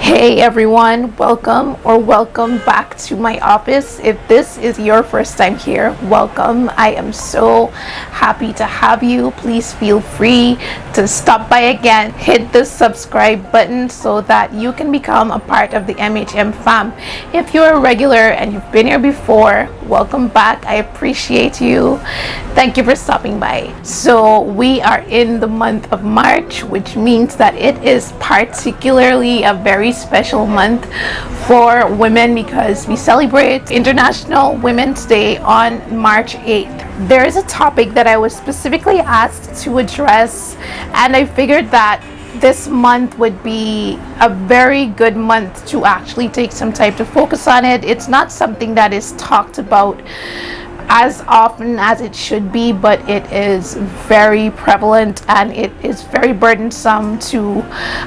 Hey everyone, welcome back to my office. If this is your first time here, welcome. I am so happy to have you. Please feel free to stop by again. Hit the subscribe button so that you can become a part of the MHM fam. If you're a regular and you've been here before, welcome back. I appreciate you. Thank you for stopping by. So we are in the month of March, which means that it is particularly a very special month for women because we celebrate International Women's Day on March 8th. There is a topic that I was specifically asked to address, and I figured that this month would be a very good month to actually take some time to focus on it. It's not something that is talked about as often as it should be, but it is very prevalent and it is very burdensome to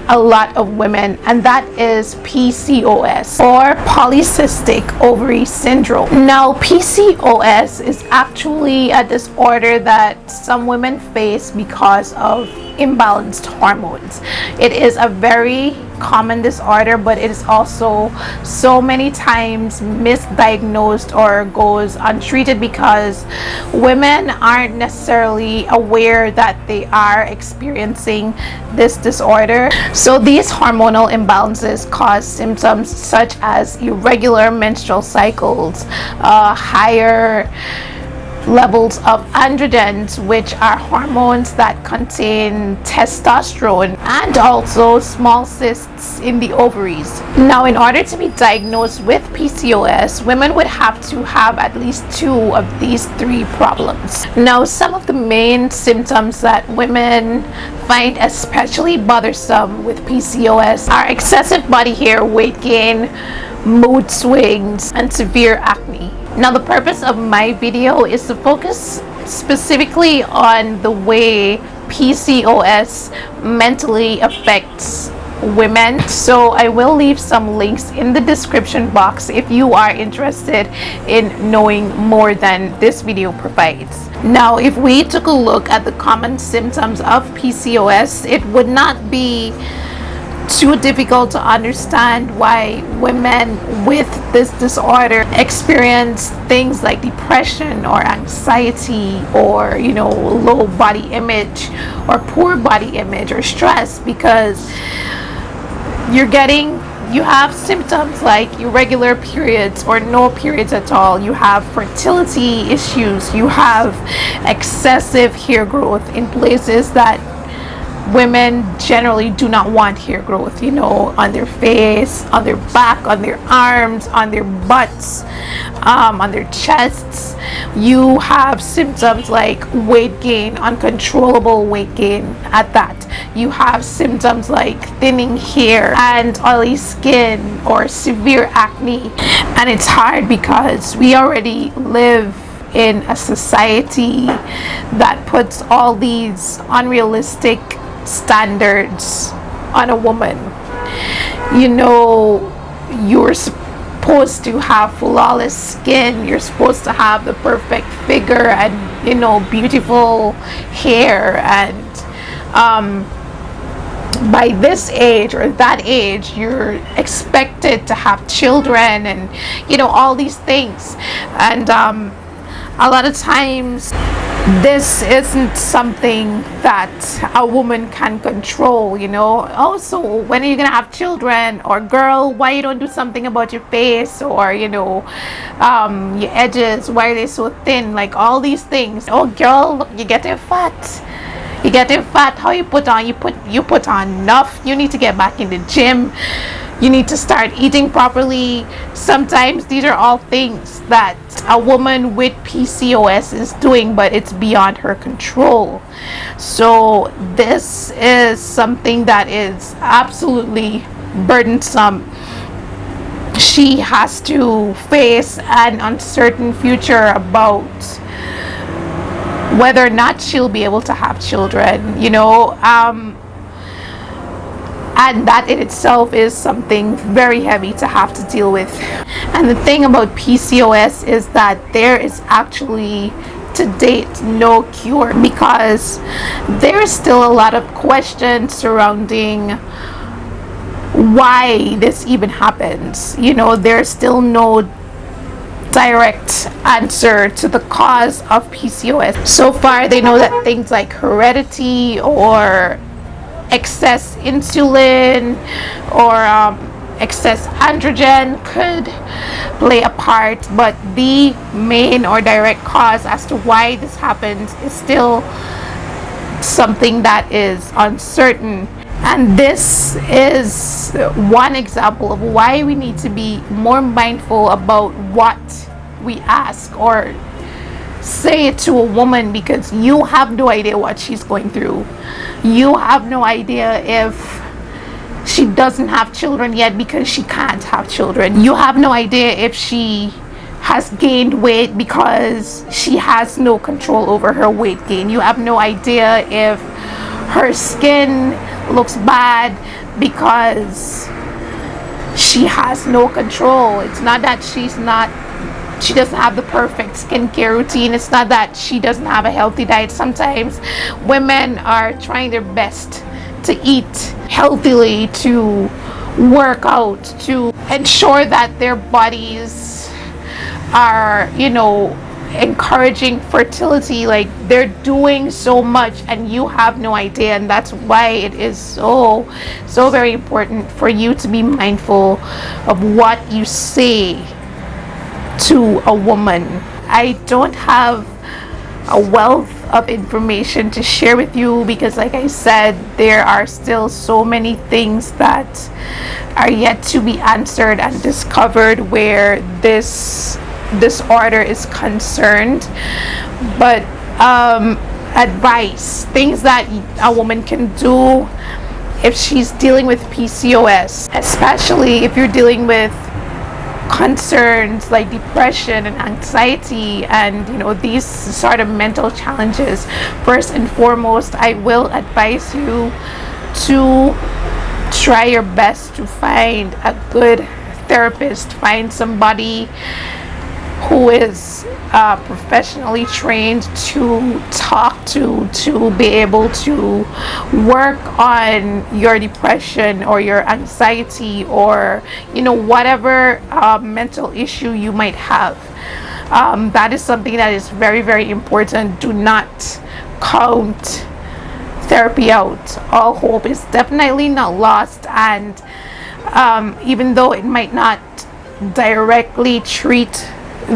a lot of women, and that is PCOS, or Polycystic Ovary Syndrome. Now, PCOS is actually a disorder that some women face because of imbalanced hormones. It is a very common disorder, but it is also so many times misdiagnosed or goes untreated because women aren't necessarily aware that they are experiencing this disorder. So these hormonal imbalances cause symptoms such as irregular menstrual cycles, higher levels of androgens, which are hormones that contain testosterone, and also small cysts in the ovaries. Now, in order to be diagnosed with PCOS, women would have to have at least two of these three problems. Now, some of the main symptoms that women find especially bothersome with PCOS are excessive body hair, weight gain, mood swings, and severe acne. Now, the purpose of my video is to focus specifically on the way PCOS mentally affects women. So I will leave some links in the description box if you are interested in knowing more than this video provides. Now, if we took a look at the common symptoms of PCOS, it would not be too difficult to understand why women with this disorder experience things like depression or anxiety or low body image or poor body image or stress, because you have symptoms like irregular periods or no periods at all. You have fertility issues. You have excessive hair growth in places that women generally do not want hair growth, on their face, on their back, on their arms, on their butts, on their chests. You have symptoms like weight gain, uncontrollable weight gain at that. You have symptoms like thinning hair and oily skin or severe acne. And it's hard because we already live in a society that puts all these unrealistic standards on a woman. You're supposed to have flawless skin, you're supposed to have the perfect figure and beautiful hair, and by this age or that age you're expected to have children and all these things. And a lot of times this isn't something that a woman can control. Oh, so when are you gonna have children? Or girl, why you don't do something about your face? Or your edges, why are they so thin? Like all these things. Oh girl, look, you're getting fat. How you put on? You put on enough. You need to get back in the gym. You need to start eating properly. Sometimes these are all things that a woman with PCOS is doing, but it's beyond her control. So this is something that is absolutely burdensome. She has to face an uncertain future about whether or not she'll be able to have children, and that in itself is something very heavy to have to deal with. And the thing about PCOS is that there is actually to date no cure, because there is still a lot of questions surrounding why this even happens. There's still no direct answer to the cause of PCOS. So far, they know that things like heredity or excess insulin or excess androgen could play a part, but the main or direct cause as to why this happens is still something that is uncertain. And this is one example of why we need to be more mindful about what we ask or say to a woman, because you have no idea what she's going through. You have no idea if she doesn't have children yet because she can't have children. You have no idea if she has gained weight because she has no control over her weight gain. You have no idea if her skin looks bad because she has no control. It's not that she doesn't have the perfect skincare routine. It's not that she doesn't have a healthy diet. Sometimes women are trying their best to eat healthily, to work out, to ensure that their bodies are, encouraging fertility. Like, they're doing so much and you have no idea. And that's why it is so very important for you to be mindful of what you say to a woman. I don't have a wealth of information to share with you because, like I said, there are still so many things that are yet to be answered and discovered where this disorder is concerned. But advice, things that a woman can do if she's dealing with PCOS, especially if you're dealing with concerns like depression and anxiety and these sort of mental challenges. First and foremost, I will advise you to try your best to find a good therapist. Find somebody who is professionally trained to talk to be able to work on your depression or your anxiety or whatever mental issue you might have. That is something that is very, very important. Do not count therapy out. All hope is definitely not lost, and even though it might not directly treat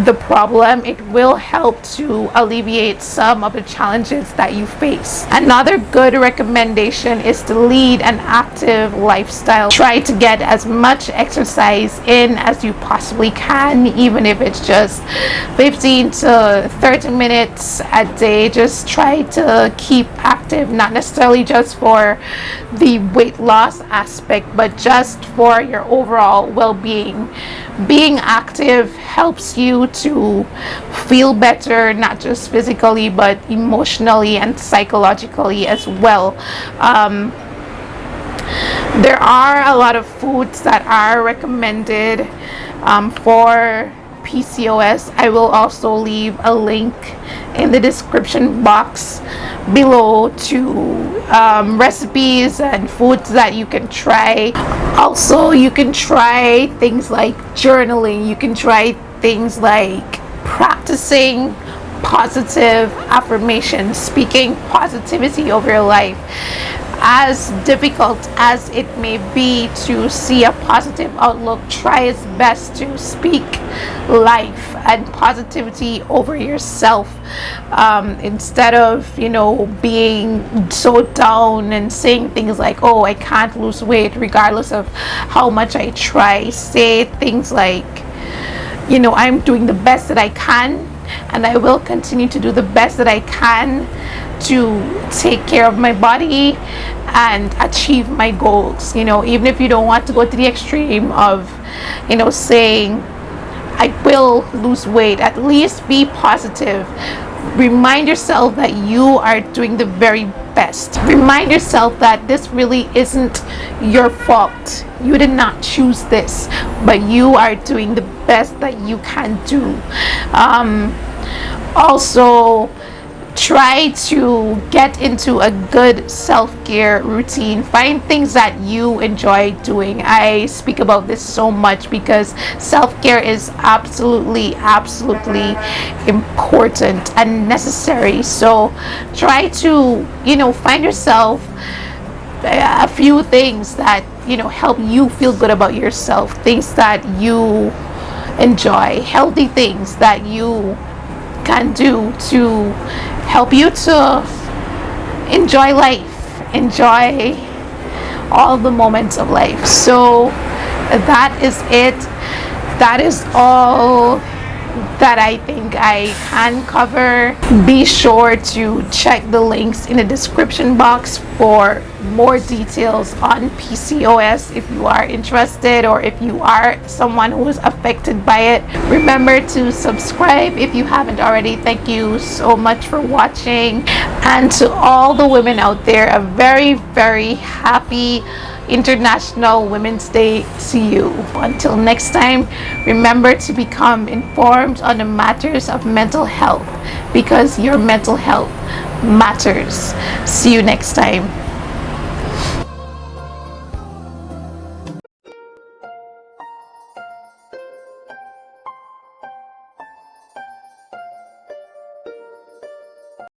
the problem, it will help to alleviate some of the challenges that you face. Another good recommendation is to lead an active lifestyle. Try to get as much exercise in as you possibly can, even if it's just 15 to 30 minutes a day. Just try to keep active, not necessarily just for the weight loss aspect, but just for your overall well-being. Being active helps you to feel better, not just physically but emotionally and psychologically as well. There are a lot of foods that are recommended for PCOS. I will also leave a link in the description box below to recipes and foods that you can try. Also, you can try things like journaling. You can try things like practicing positive affirmations, speaking positivity over your life. As difficult as it may be to see a positive outlook, try its best to speak life and positivity over yourself, instead of being so down and saying things like, oh, I can't lose weight regardless of how much I try. Say things like, I'm doing the best that I can, and I will continue to do the best that I can to take care of my body and achieve my goals. Even if you don't want to go to the extreme of saying I will lose weight, at least be positive. Remind yourself that you are doing the very best. Remind yourself that this really isn't your fault. You did not choose this, but you are doing the best that you can do. Also, try to get into a good self-care routine. Find things that you enjoy doing. I speak about this so much because self-care is absolutely important and necessary. So try to, find yourself a few things that help you feel good about yourself, things that you enjoy, healthy things that you can do to help you to enjoy life, enjoy all the moments of life. So that is it. That is all that I think I can cover. Be sure to check the links in the description box for more details on PCOS if you are interested, or if you are someone who is affected by it. Remember to subscribe if you haven't already. Thank you so much for watching, and to all the women out there, a very happy International Women's Day to you. Until next time, remember to become informed on the matters of mental health, because your mental health matters. See you next time.